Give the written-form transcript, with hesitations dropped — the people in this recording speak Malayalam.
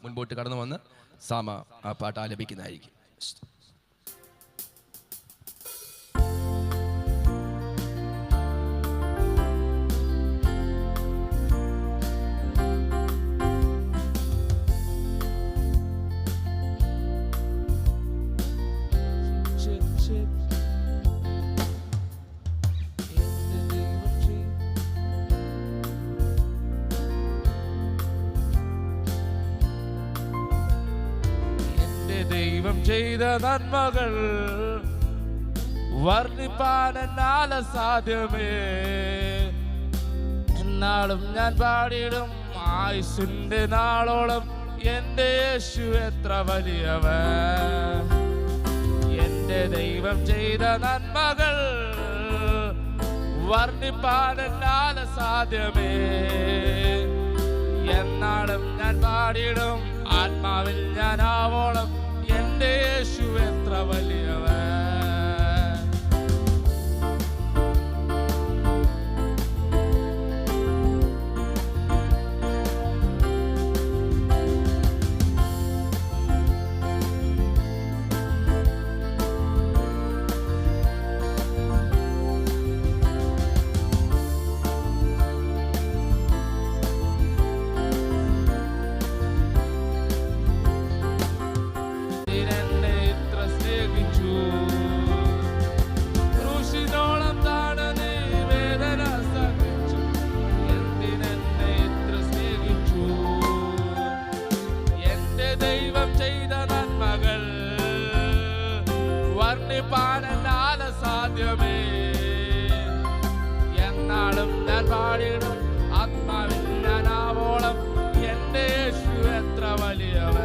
മുൻപോട്ട് കടന്നു വന്ന് സാമ ആ പാട്ട് ആലപിക്കുന്നതായിരിക്കും. ദൈവം ചെയ്ത നന്മകൾ വർണ്ണിപ്പാൻ എന്നാൽ സാധ്യമേ. എന്നാളും ഞാൻ പാടിയിടും ആയുസ്സിന്റെ നാളോളം എന്റെ യേശു എത്ര വലിയവൻ. എന്റെ ദൈവം ചെയ്ത നന്മകൾ വർണ്ണിപ്പാൻ എന്നാൽ സാധ്യമേ. എന്നാളും ഞാൻ പാടിയിടും ആത്മാവിൽ ഞാൻ ആവോളം എന്റെ യേശു എത്ര വലിയവൻ. സാധ്യമേ. എന്നാളും ഞാൻ പാടിയിടും ആത്മാവിൽ ഞാൻ ആവോളം എന്റെ യേശു എത്ര വലിയവൻ.